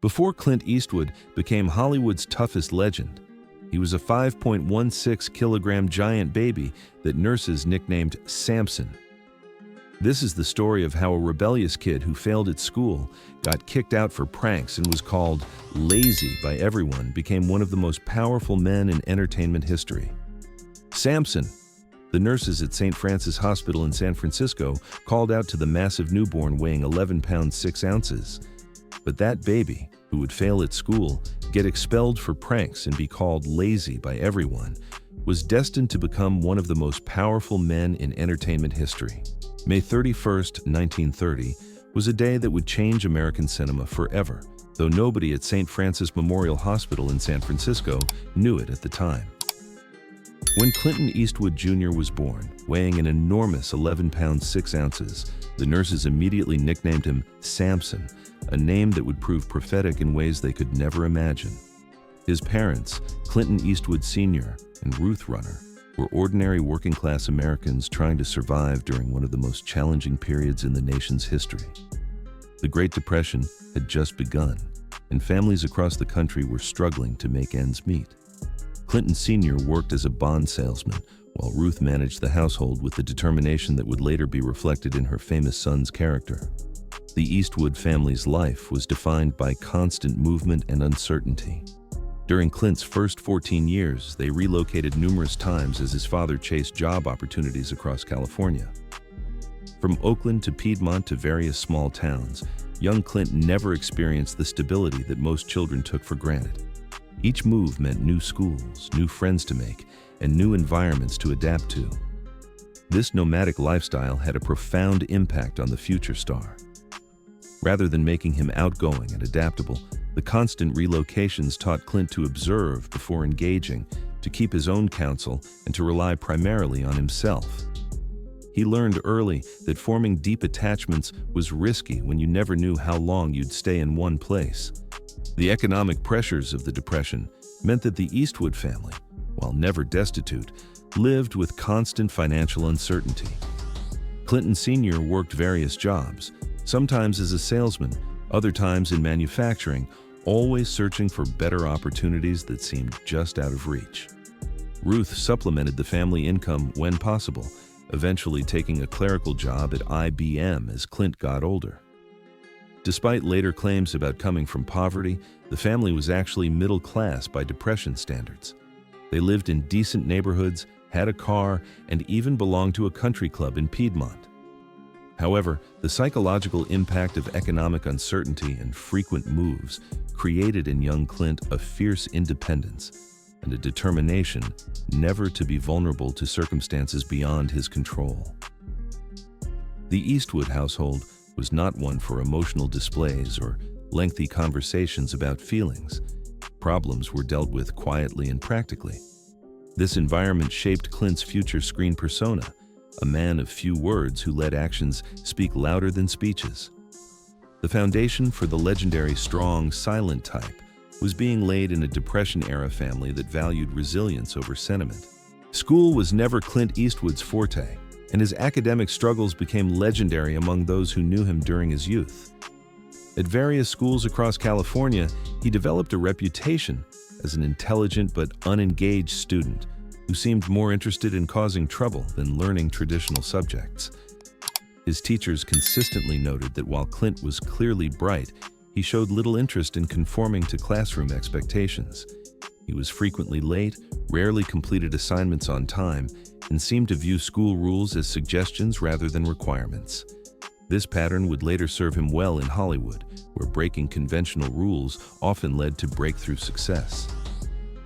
Before Clint Eastwood became Hollywood's toughest legend, he was a 5.16-kilogram giant baby that nurses nicknamed Samson. This is the story of how a rebellious kid who failed at school, got kicked out for pranks, and was called lazy by everyone, became one of the most powerful men in entertainment history. Samson, the nurses at St. Francis Hospital in San Francisco, called out to the massive newborn weighing 11 pounds 6 ounces. But that baby, who would fail at school, get expelled for pranks, and be called lazy by everyone, was destined to become one of the most powerful men in entertainment history. May 31st, 1930, was a day that would change American cinema forever, though nobody at St. Francis Memorial Hospital in San Francisco knew it at the time. When Clint Eastwood Jr. was born, weighing an enormous 11 pounds 6 ounces, the nurses immediately nicknamed him Samson, a name that would prove prophetic in ways they could never imagine. His parents, Clint Eastwood Sr. and Ruth Runner, were ordinary working-class Americans trying to survive during one of the most challenging periods in the nation's history. The Great Depression had just begun, and families across the country were struggling to make ends meet. Clinton Sr. worked as a bond salesman, while Ruth managed the household with the determination that would later be reflected in her famous son's character. The Eastwood family's life was defined by constant movement and uncertainty. During Clint's first 14 years, they relocated numerous times as his father chased job opportunities across California. From Oakland to Piedmont to various small towns, young Clint never experienced the stability that most children took for granted. Each move meant new schools, new friends to make, and new environments to adapt to. This nomadic lifestyle had a profound impact on the future star. Rather than making him outgoing and adaptable, the constant relocations taught Clint to observe before engaging, to keep his own counsel, and to rely primarily on himself. He learned early that forming deep attachments was risky when you never knew how long you'd stay in one place. The economic pressures of the Depression meant that the Eastwood family, while never destitute, lived with constant financial uncertainty. Clinton Sr. worked various jobs, sometimes as a salesman, other times in manufacturing, always searching for better opportunities that seemed just out of reach. Ruth supplemented the family income when possible, eventually taking a clerical job at IBM as Clint got older. Despite later claims about coming from poverty, the family was actually middle class by Depression standards. They lived in decent neighborhoods, had a car, and even belonged to a country club in Piedmont. However, the psychological impact of economic uncertainty and frequent moves created in young Clint a fierce independence and a determination never to be vulnerable to circumstances beyond his control. The Eastwood household was not one for emotional displays or lengthy conversations about feelings. Problems were dealt with quietly and practically. This environment shaped Clint's future screen persona, a man of few words who let actions speak louder than speeches. The foundation for the legendary strong, silent type was being laid in a Depression-era family that valued resilience over sentiment. School was never Clint Eastwood's forte, and his academic struggles became legendary among those who knew him during his youth. At various schools across California, he developed a reputation as an intelligent but unengaged student who seemed more interested in causing trouble than learning traditional subjects. His teachers consistently noted that while Clint was clearly bright, he showed little interest in conforming to classroom expectations. He was frequently late, rarely completed assignments on time, and seemed to view school rules as suggestions rather than requirements. This pattern would later serve him well in Hollywood, where breaking conventional rules often led to breakthrough success.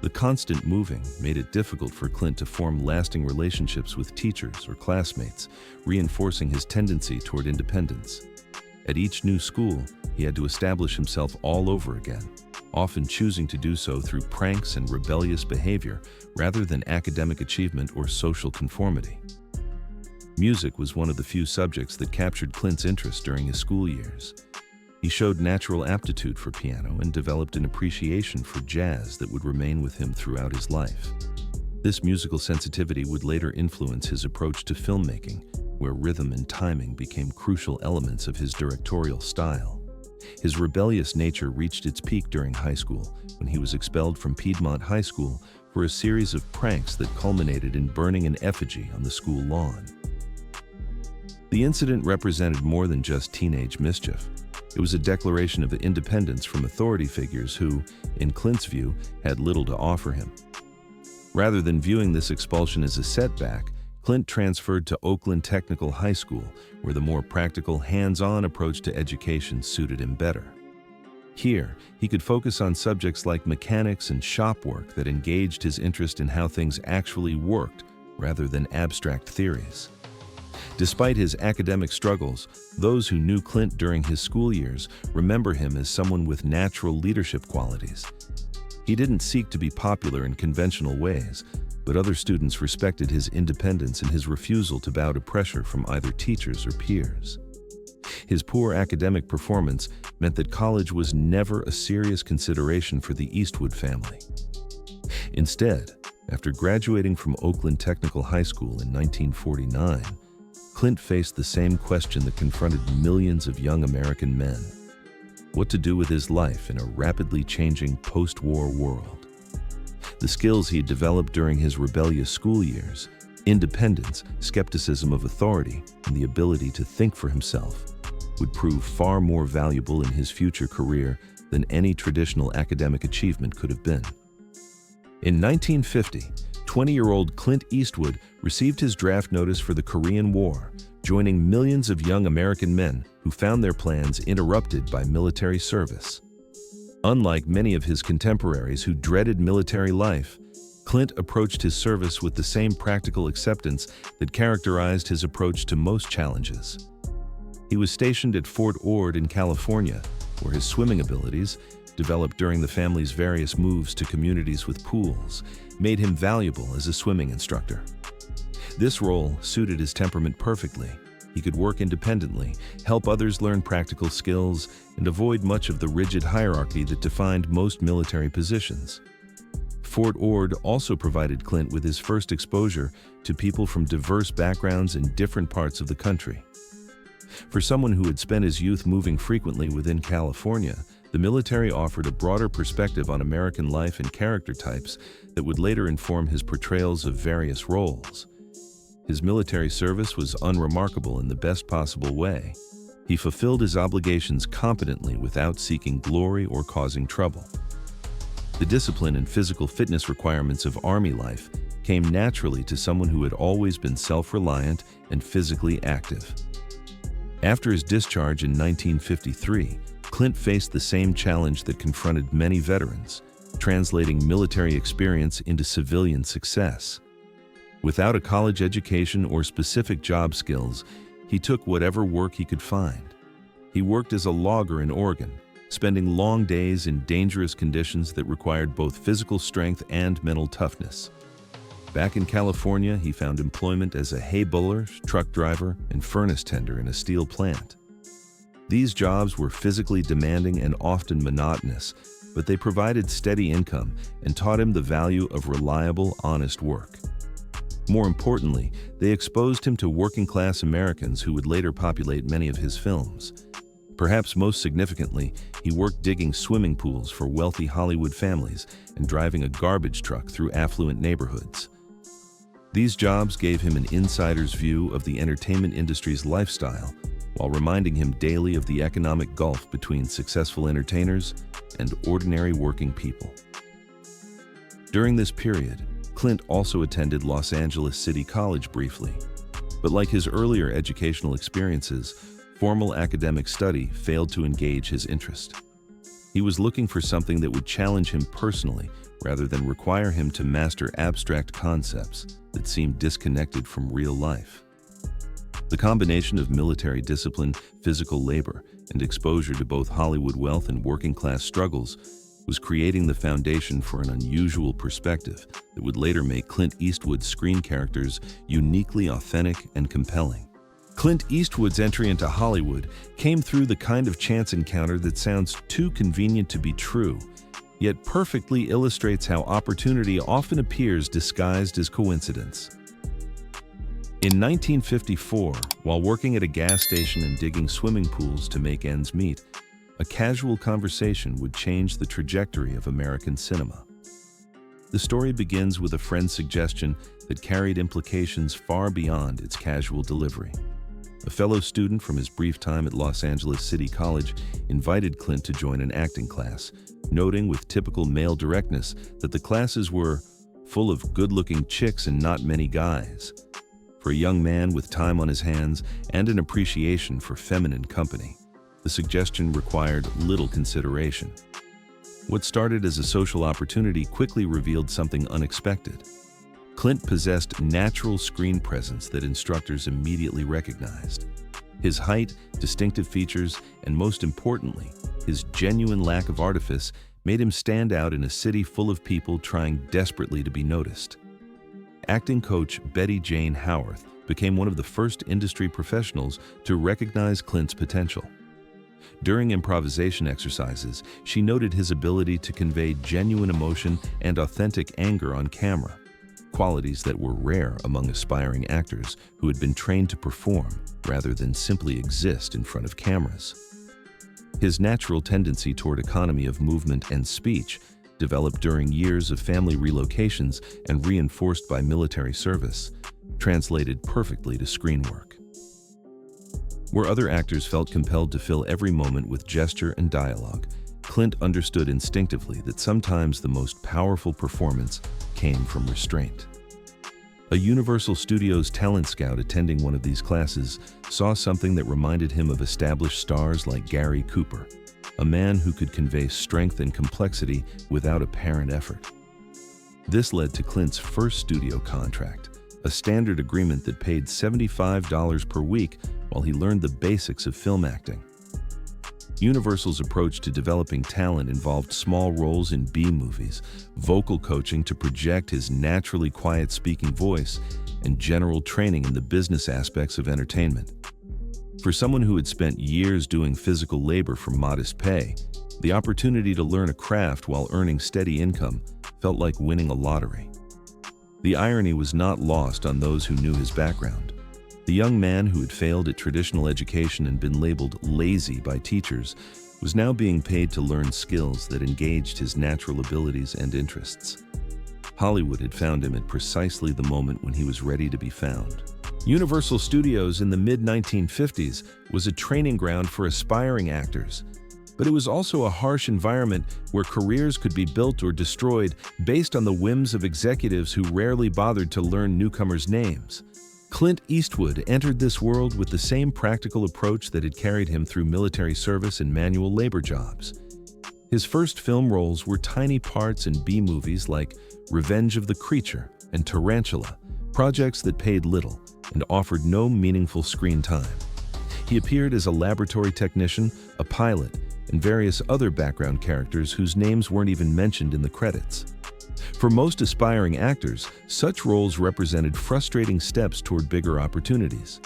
The constant moving made it difficult for Clint to form lasting relationships with teachers or classmates, reinforcing his tendency toward independence. At each new school, he had to establish himself all over again, often choosing to do so through pranks and rebellious behavior rather than academic achievement or social conformity. Music was one of the few subjects that captured Clint's interest during his school years. He showed natural aptitude for piano and developed an appreciation for jazz that would remain with him throughout his life. This musical sensitivity would later influence his approach to filmmaking, where rhythm and timing became crucial elements of his directorial style. His rebellious nature reached its peak during high school, when he was expelled from Piedmont High School for a series of pranks that culminated in burning an effigy on the school lawn. The incident represented more than just teenage mischief. It was a declaration of independence from authority figures who, in Clint's view, had little to offer him. Rather than viewing this expulsion as a setback, Clint transferred to Oakland Technical High School, where the more practical, hands-on approach to education suited him better. Here, he could focus on subjects like mechanics and shop work that engaged his interest in how things actually worked, rather than abstract theories. Despite his academic struggles, those who knew Clint during his school years remember him as someone with natural leadership qualities. He didn't seek to be popular in conventional ways, but other students respected his independence and his refusal to bow to pressure from either teachers or peers. His poor academic performance meant that college was never a serious consideration for the Eastwood family. Instead, after graduating from Oakland Technical High School in 1949, Clint faced the same question that confronted millions of young American men: what to do with his life in a rapidly changing post-war world. The skills he had developed during his rebellious school years, independence, skepticism of authority, and the ability to think for himself, would prove far more valuable in his future career than any traditional academic achievement could have been. In 1950, 20-year-old Clint Eastwood received his draft notice for the Korean War, joining millions of young American men who found their plans interrupted by military service. Unlike many of his contemporaries who dreaded military life, Clint approached his service with the same practical acceptance that characterized his approach to most challenges. He was stationed at Fort Ord in California, where his swimming abilities, developed during the family's various moves to communities with pools, made him valuable as a swimming instructor. This role suited his temperament perfectly. He could work independently, help others learn practical skills, and avoid much of the rigid hierarchy that defined most military positions. Fort Ord also provided Clint with his first exposure to people from diverse backgrounds in different parts of the country. For someone who had spent his youth moving frequently within California, the military offered a broader perspective on American life and character types that would later inform his portrayals of various roles. His military service was unremarkable in the best possible way. He fulfilled his obligations competently without seeking glory or causing trouble. The discipline and physical fitness requirements of Army life came naturally to someone who had always been self-reliant and physically active. After his discharge in 1953, Clint faced the same challenge that confronted many veterans, translating military experience into civilian success. Without a college education or specific job skills, he took whatever work he could find. He worked as a logger in Oregon, spending long days in dangerous conditions that required both physical strength and mental toughness. Back in California, he found employment as a hay baler, truck driver, and furnace tender in a steel plant. These jobs were physically demanding and often monotonous, but they provided steady income and taught him the value of reliable, honest work. More importantly, they exposed him to working-class Americans who would later populate many of his films. Perhaps most significantly, he worked digging swimming pools for wealthy Hollywood families and driving a garbage truck through affluent neighborhoods. These jobs gave him an insider's view of the entertainment industry's lifestyle, while reminding him daily of the economic gulf between successful entertainers and ordinary working people. During this period, Clint also attended Los Angeles City College briefly, but like his earlier educational experiences, formal academic study failed to engage his interest. He was looking for something that would challenge him personally rather than require him to master abstract concepts that seemed disconnected from real life. The combination of military discipline, physical labor, and exposure to both Hollywood wealth and working-class struggles was creating the foundation for an unusual perspective that would later make Clint Eastwood's screen characters uniquely authentic and compelling. Clint Eastwood's entry into Hollywood came through the kind of chance encounter that sounds too convenient to be true, yet perfectly illustrates how opportunity often appears disguised as coincidence. In 1954, while working at a gas station and digging swimming pools to make ends meet, a casual conversation would change the trajectory of American cinema. The story begins with a friend's suggestion that carried implications far beyond its casual delivery. A fellow student from his brief time at Los Angeles City College invited Clint to join an acting class, noting with typical male directness that the classes were full of good-looking chicks and not many guys. For a young man with time on his hands and an appreciation for feminine company, the suggestion required little consideration. What started as a social opportunity quickly revealed something unexpected. Clint possessed natural screen presence that instructors immediately recognized. His height, distinctive features, and most importantly, his genuine lack of artifice made him stand out in a city full of people trying desperately to be noticed. Acting coach Betty Jane Howarth became one of the first industry professionals to recognize Clint's potential. During improvisation exercises, she noted his ability to convey genuine emotion and authentic anger on camera, qualities that were rare among aspiring actors who had been trained to perform rather than simply exist in front of cameras. His natural tendency toward economy of movement and speech, developed during years of family relocations and reinforced by military service, translated perfectly to screen work. Where other actors felt compelled to fill every moment with gesture and dialogue, Clint understood instinctively that sometimes the most powerful performance came from restraint. A Universal Studios talent scout attending one of these classes saw something that reminded him of established stars like Gary Cooper, a man who could convey strength and complexity without apparent effort. This led to Clint's first studio contract, a standard agreement that paid $75 per week while he learned the basics of film acting. Universal's approach to developing talent involved small roles in B-movies, vocal coaching to project his naturally quiet-speaking voice, and general training in the business aspects of entertainment. For someone who had spent years doing physical labor for modest pay, the opportunity to learn a craft while earning steady income felt like winning a lottery. The irony was not lost on those who knew his background. The young man who had failed at traditional education and been labeled lazy by teachers was now being paid to learn skills that engaged his natural abilities and interests. Hollywood had found him at precisely the moment when he was ready to be found. Universal Studios in the mid-1950s was a training ground for aspiring actors, but it was also a harsh environment where careers could be built or destroyed based on the whims of executives who rarely bothered to learn newcomers' names. Clint Eastwood entered this world with the same practical approach that had carried him through military service and manual labor jobs. His first film roles were tiny parts in B-movies like Revenge of the Creature and Tarantula, projects that paid little and offered no meaningful screen time. He appeared as a laboratory technician, a pilot, and various other background characters whose names weren't even mentioned in the credits. For most aspiring actors, such roles represented frustrating steps toward bigger opportunities.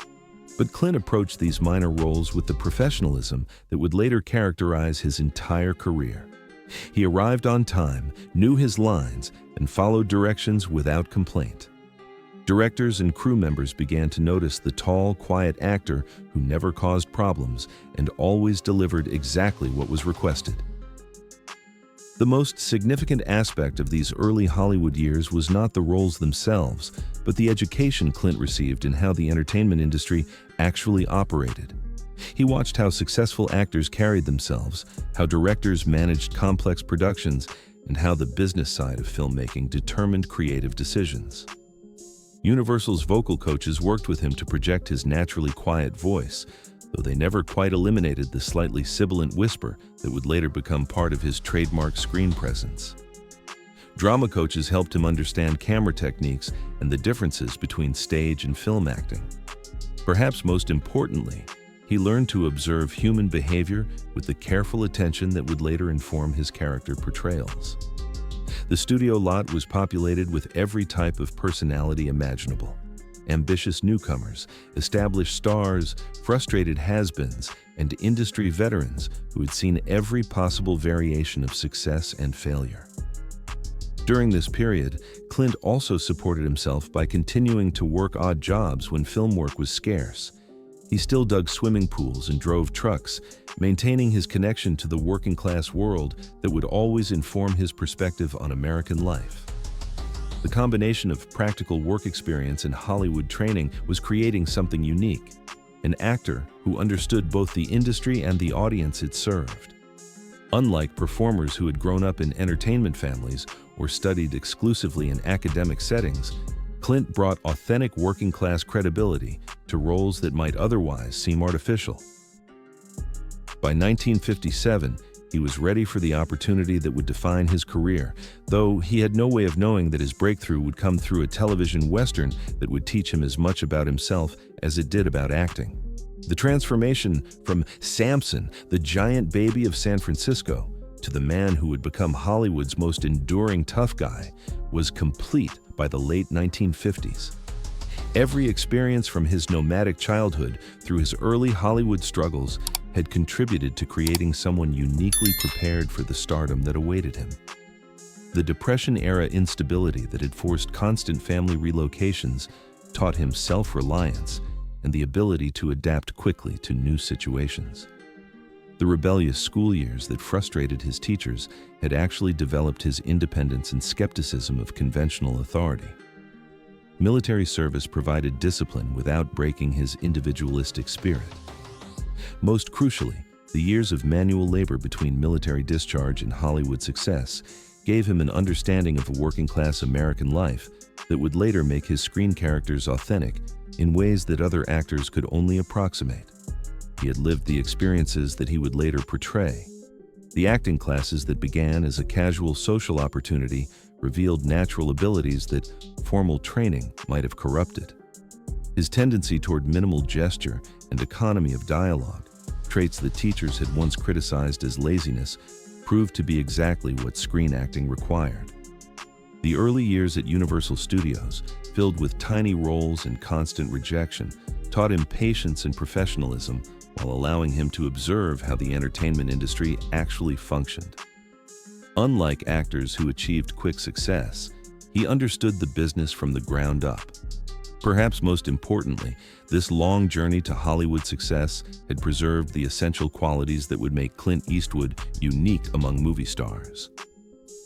But Clint approached these minor roles with the professionalism that would later characterize his entire career. He arrived on time, knew his lines, and followed directions without complaint. Directors and crew members began to notice the tall, quiet actor who never caused problems and always delivered exactly what was requested. The most significant aspect of these early Hollywood years was not the roles themselves, but the education Clint received in how the entertainment industry actually operated. He watched how successful actors carried themselves, how directors managed complex productions, and how the business side of filmmaking determined creative decisions. Universal's vocal coaches worked with him to project his naturally quiet voice, though they never quite eliminated the slightly sibilant whisper that would later become part of his trademark screen presence. Drama coaches helped him understand camera techniques and the differences between stage and film acting. Perhaps most importantly, he learned to observe human behavior with the careful attention that would later inform his character portrayals. The studio lot was populated with every type of personality imaginable. Ambitious newcomers, established stars, frustrated has-beens, and industry veterans who had seen every possible variation of success and failure. During this period, Clint also supported himself by continuing to work odd jobs when film work was scarce. He still dug swimming pools and drove trucks, maintaining his connection to the working-class world that would always inform his perspective on American life. The combination of practical work experience and Hollywood training was creating something unique, an actor who understood both the industry and the audience it served. Unlike performers who had grown up in entertainment families or studied exclusively in academic settings, Clint brought authentic working-class credibility to roles that might otherwise seem artificial. By 1957, he was ready for the opportunity that would define his career, though he had no way of knowing that his breakthrough would come through a television western that would teach him as much about himself as it did about acting. The transformation from Samson, the giant baby of San Francisco, to the man who would become Hollywood's most enduring tough guy was complete by the late 1950s. Every experience from his nomadic childhood through his early Hollywood struggles had contributed to creating someone uniquely prepared for the stardom that awaited him. The Depression-era instability that had forced constant family relocations taught him self-reliance and the ability to adapt quickly to new situations. The rebellious school years that frustrated his teachers had actually developed his independence and skepticism of conventional authority. Military service provided discipline without breaking his individualistic spirit. Most crucially, the years of manual labor between military discharge and Hollywood success gave him an understanding of a working-class American life that would later make his screen characters authentic in ways that other actors could only approximate. He had lived the experiences that he would later portray. The acting classes that began as a casual social opportunity revealed natural abilities that formal training might have corrupted. His tendency toward minimal gesture and economy of dialogue, traits that teachers had once criticized as laziness, proved to be exactly what screen acting required. The early years at Universal Studios, filled with tiny roles and constant rejection, taught him patience and professionalism while allowing him to observe how the entertainment industry actually functioned. Unlike actors who achieved quick success, he understood the business from the ground up. Perhaps most importantly, this long journey to Hollywood success had preserved the essential qualities that would make Clint Eastwood unique among movie stars.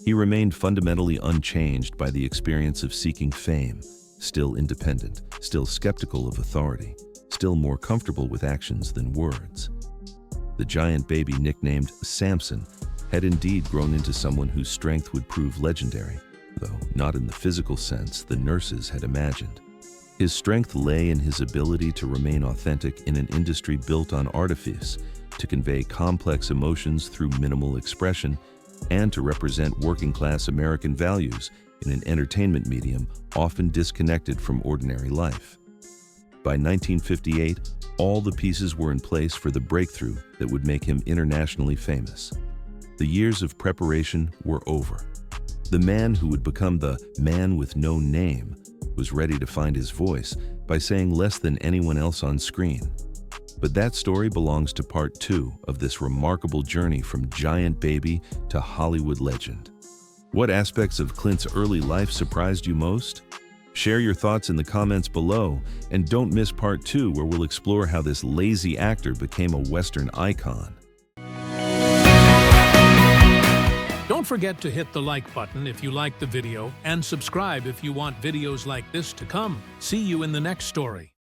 He remained fundamentally unchanged by the experience of seeking fame, still independent, still skeptical of authority, still more comfortable with actions than words. The giant baby nicknamed Samson had indeed grown into someone whose strength would prove legendary, though not in the physical sense the nurses had imagined. His strength lay in his ability to remain authentic in an industry built on artifice, to convey complex emotions through minimal expression, and to represent working-class American values in an entertainment medium often disconnected from ordinary life. By 1958, all the pieces were in place for the breakthrough that would make him internationally famous. The years of preparation were over. The man who would become the man with no name was ready to find his voice by saying less than anyone else on screen. But that story belongs to part 2 of this remarkable journey from giant baby to Hollywood legend. What aspects of Clint's early life surprised you most? Share your thoughts in the comments below, and don't miss part 2 where we'll explore how this lazy actor became a Western icon. Don't forget to hit the like button if you liked the video and subscribe if you want videos like this to come. See you in the next story.